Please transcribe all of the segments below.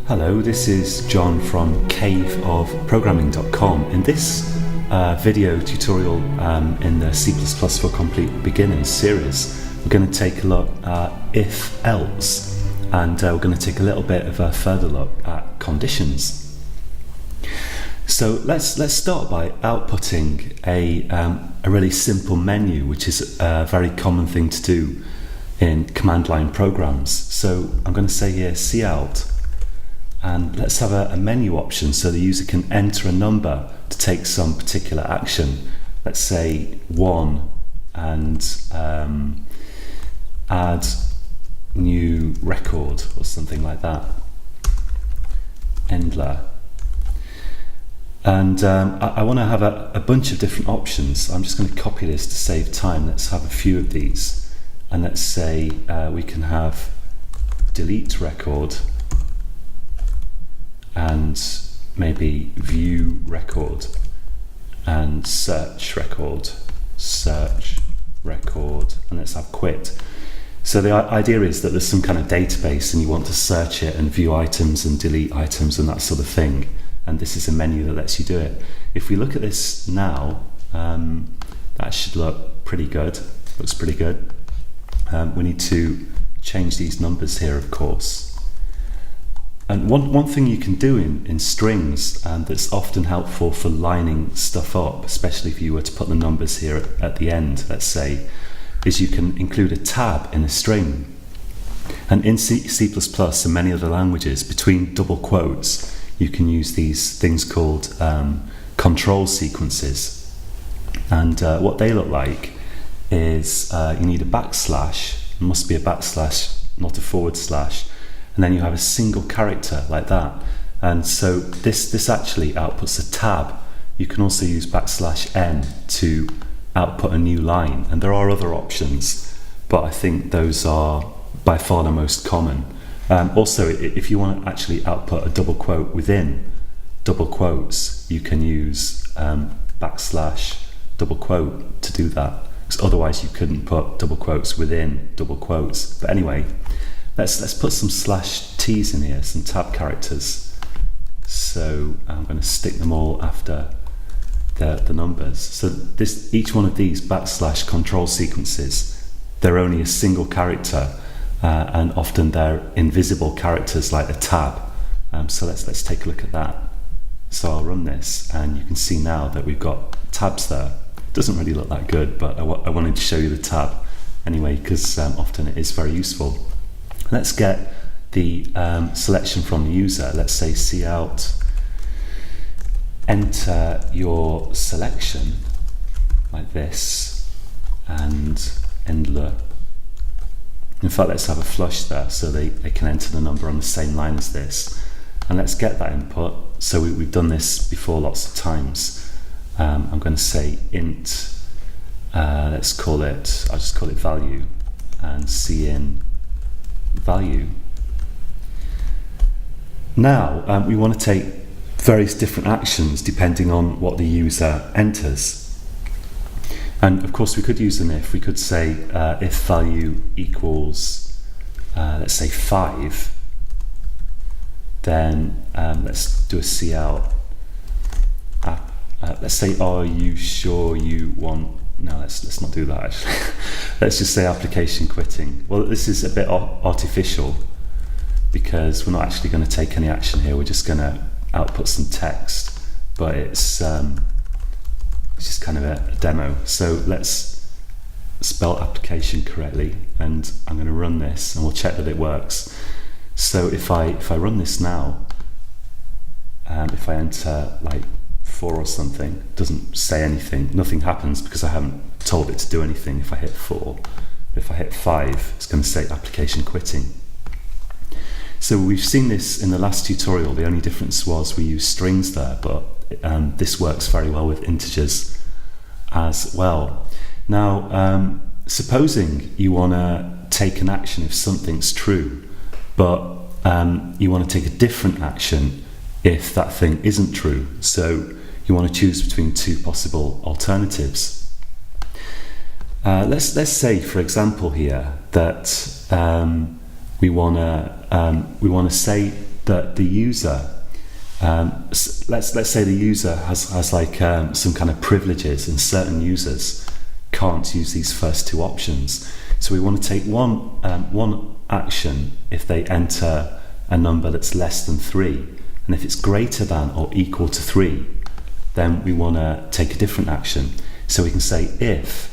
Hello, this is John from caveofprogramming.com. In this video tutorial in the C++ for Complete Beginners series, we're going to take a look at if-else, and we're going to take a little bit of a further look at conditions. So let's start by outputting a really simple menu, which is a very common thing to do in command line programs. So I'm going to say here cout, and let's have a menu option so the user can enter a number to take some particular action. Let's say 1 and add new record or something like that. Endler. And I want to have a bunch of different options. I'm just going to copy this to save time. Let's have a few of these. And let's say we can have delete record and maybe view record and search record, and let's have quit. So the idea is that there's some kind of database and you want to search it and view items and delete items and that sort of thing. And this is a menu that lets you do it. If we look at this now, that should look pretty good. Looks pretty good. We need to change these numbers here, of course. And one thing you can do in strings that's often helpful for lining stuff up, especially if you were to put the numbers here at the end, let's say, is you can include a tab in a string. And in C++ and many other languages, between double quotes, you can use these things called control sequences. And what they look like is you need a backslash. It must be a backslash, not a forward slash. And then you have a single character like that. And so this actually outputs a tab. You can also use \n to output a new line. And there are other options, but I think those are by far the most common. Also, if you want to actually output a double quote within double quotes, you can use \, double quote to do that. Because otherwise you couldn't put double quotes within double quotes. But anyway, let's put some /t's in here, some tab characters. So I'm going to stick them all after the numbers. So each one of these / control sequences, they're only a single character, and often they're invisible characters like a tab. So let's take a look at that. So I'll run this, and you can see now that we've got tabs there. It doesn't really look that good, but I wanted to show you the tab anyway, because often it is very useful. Let's get the selection from the user. Let's say cout, enter your selection like this, and endler. In fact, let's have a flush there so they can enter the number on the same line as this. And let's get that input. So we've done this before lots of times. I'm going to say int, I'll just call it value, and cin value. Now we want to take various different actions depending on what the user enters. And of course we could use an if. We could say if value equals let's say 5, then let's do a cout. Let's say, are you sure you want... No, let's not do that actually. Let's just say application quitting. Well, this is a bit artificial because we're not actually going to take any action here. We're just going to output some text, but it's just kind of a demo. So let's spell application correctly, and I'm going to run this, and we'll check that it works. So if I run this now, if I enter like 4 or something, it doesn't say anything, nothing happens because I haven't told it to do anything if I hit 4. But if I hit 5, it's going to say application quitting. So we've seen this in the last tutorial. The only difference was we used strings there, but this works very well with integers as well. Now, supposing you want to take an action if something's true, but you want to take a different action if that thing isn't true. So you want to choose between 2 possible alternatives. Let's say, for example, here that we want to say that the user, let's say the user has like some kind of privileges, and certain users can't use these first two options. So we want to take one action if they enter a number that's less than 3, and if it's greater than or equal to 3, then we want to take a different action. So we can say if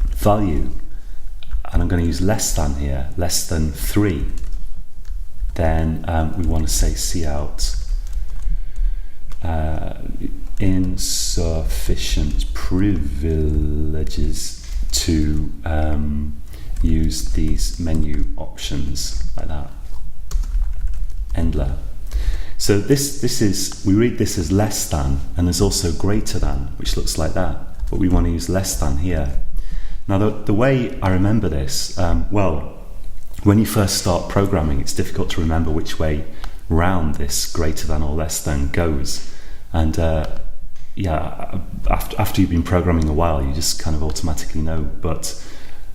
value, and I'm going to use less than here, less than 3, then we want to say cout insufficient privileges to use these menu options, like that. Endler. So this is, we read this as less than, and there's also greater than, which looks like that, but we want to use less than here. Now the way I remember this, when you first start programming, it's difficult to remember which way round this greater than or less than goes. And after you've been programming a while, you just kind of automatically know. But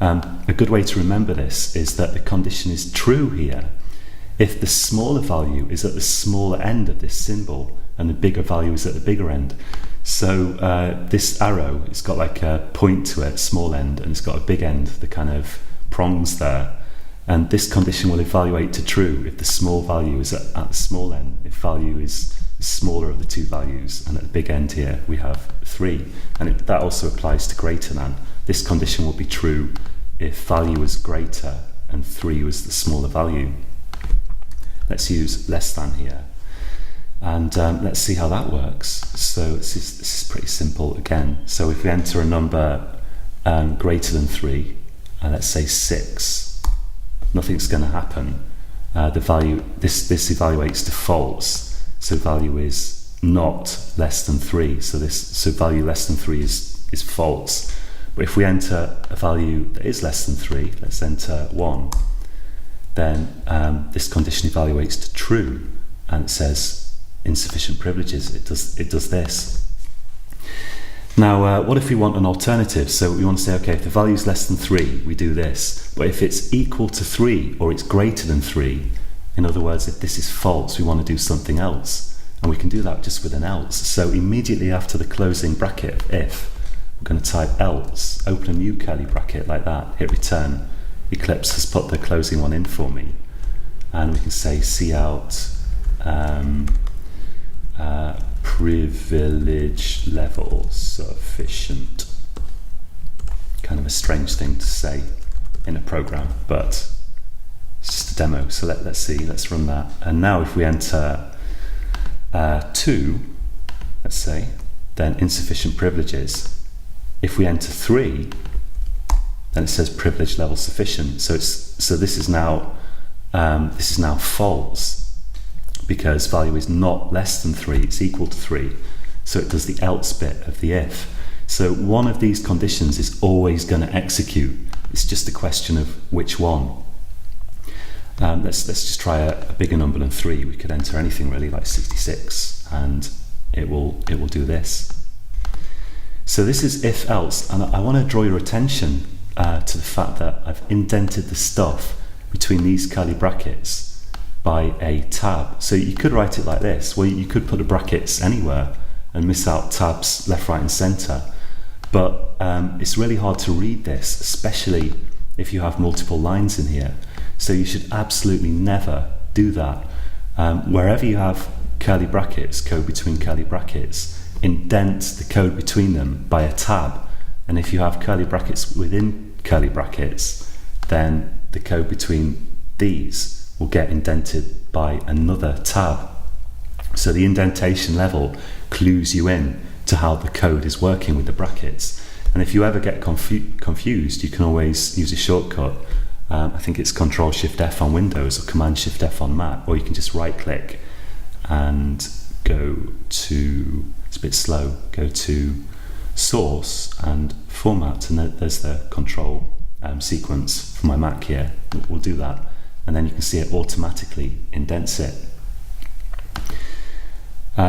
a good way to remember this is that the condition is true here if the smaller value is at the smaller end of this symbol and the bigger value is at the bigger end. So this arrow, it's got like a point to it, small end, and it's got a big end, the kind of prongs there. And this condition will evaluate to true if the small value is at the small end, if value is the smaller of the two values, and at the big end here we have 3. And that also applies to greater than. This condition will be true if value is greater and 3 was the smaller value. Let's use less than here. And let's see how that works. So this is pretty simple again. So if we enter a number greater than 3, let's say 6, nothing's going to happen. The value, this evaluates to false. So value is not less than 3. So value less than 3 is false. But if we enter a value that is less than 3, let's enter 1, then this condition evaluates to true, and it says insufficient privileges. It does this. Now, what if we want an alternative? So we want to say, okay, if the value is less than 3, we do this. But if it's equal to 3 or it's greater than 3, in other words, if this is false, we want to do something else. And we can do that just with an else. So immediately after the closing bracket of if, we're going to type else, open a new curly bracket like that, hit return. Eclipse has put the closing one in for me. And we can say cout privilege level sufficient. Kind of a strange thing to say in a program, but it's just a demo. So let's see, let's run that. And now if we enter 2, let's say, then insufficient privileges. If we enter 3, then it says privilege level sufficient. So this is now false, because value is not less than 3, it's equal to 3. So it does the else bit of the if. So one of these conditions is always going to execute. It's just a question of which one. Let's just try a bigger number than 3. We could enter anything really, like 66, and it will do this. So this is if else, and I want to draw your attention to the fact that I've indented the stuff between these curly brackets by a tab. So you could write it like this. Well, you could put the brackets anywhere and miss out tabs left, right and center. But it's really hard to read this, especially if you have multiple lines in here. So you should absolutely never do that. Wherever you have curly brackets, code between curly brackets, indent the code between them by a tab. And if you have curly brackets within curly brackets, then the code between these will get indented by another tab. So the indentation level clues you in to how the code is working with the brackets. And if you ever get confused, you can always use a shortcut. I think it's Control-Shift-F on Windows or Command-Shift-F on Mac, or you can just right-click and go to, it's a bit slow, go to Source and Format, and there's the control sequence for my Mac here. We'll do that, and then you can see it automatically indents it.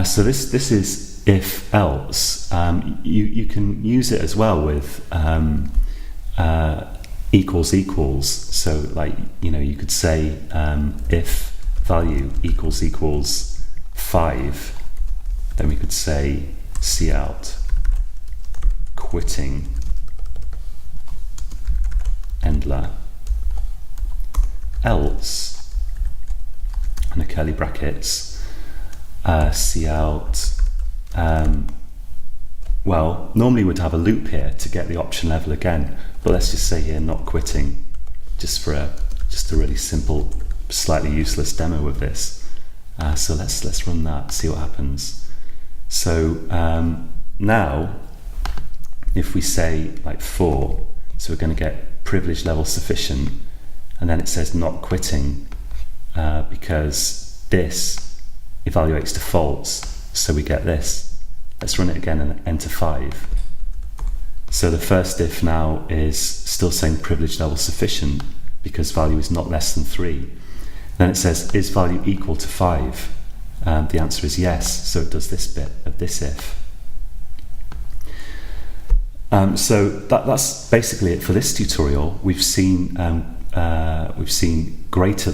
So this is if else. You can use it as well with equals equals. So like, you know, you could say if value equals 5, then we could say cout quitting endler, else, and the curly brackets, cout, well, normally we'd have a loop here to get the option level again, but let's just say here not quitting, just a really simple, slightly useless demo of this. So let's run that, see what happens. So now, if we say like 4, so we're going to get privilege level sufficient, and then it says not quitting because this evaluates to false, so we get this. Let's run it again and enter 5. So the first if now is still saying privilege level sufficient because value is not less than 3. Then it says, is value equal to 5? The answer is yes, so it does this bit of this if. So that's basically it for this tutorial. We've seen greater